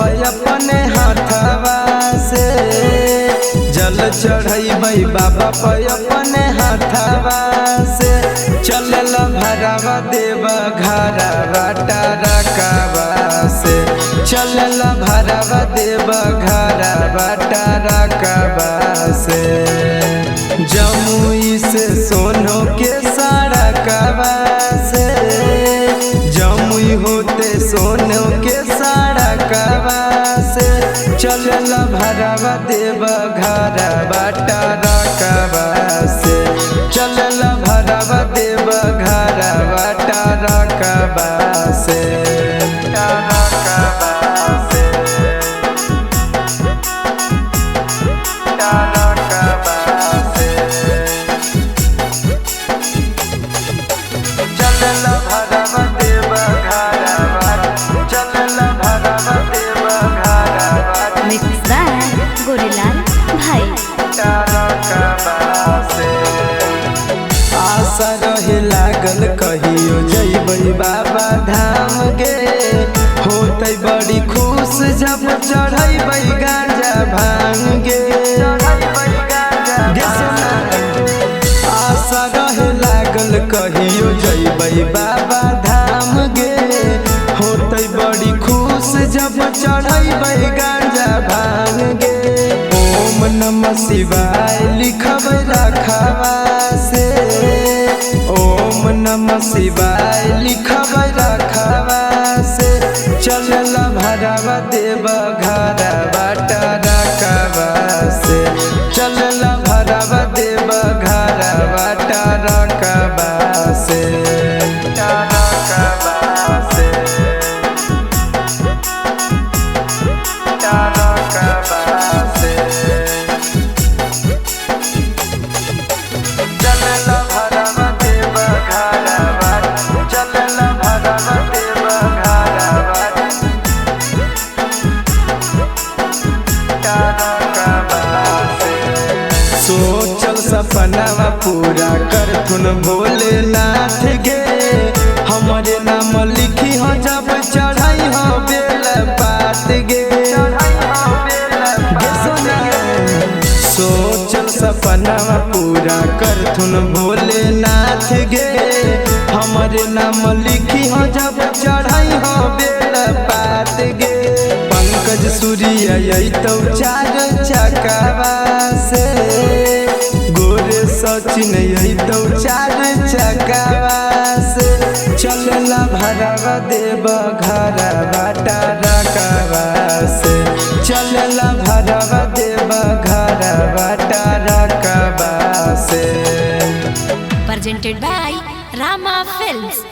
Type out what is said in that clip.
पे अपने हाथवा से जल चढ़ैबै बाबा पे अपने हाथवा से चलल भरावा देव घरवा टरकवा से चलल भरावा देव घरवा टरकवा से जमुई से सोनो के सड़कवा से जमुई होते सोनो के सड़कवा से चलल भरावा देव घरवा टरकवा से चलल भरावा देव घरवा टरकवा से आशा रहे लागल कहियो जइबै बाबा धाम गे होतै बड़ी खुश जब चढ़ैबै गांजा भांग गे आशा रहे लागल कहियो जइबै बाबा धाम गे होतै बड़ी खुश जब चढ़ैबै गांजा भांग गे ओम नमः शिवाय लिखबै रखवा से ओम नमः शिवाय लिखबै रखवा से चलल भरावा देव घरवा टरकवा से चलल भरावा देव घरवा टरकवा से सोचल सपनावा पूरा करथुन भोलेनाथ गे हमरे नाम लिखी हो जब चढ़ाई हो बेल पात गे सोचल सपनावा पूरा करथुन भोलेनाथ गे हमरे नाम लिखी हो जब चढ़ाई हो बेल पात गे पंकज सूर्य तो चार चकवा से गोरे सचिन तो चार चकवा से चलल भरावा देव घरवा टरकवा से चलल भरावा देव घरवा टरकवा से presented by Rama Films।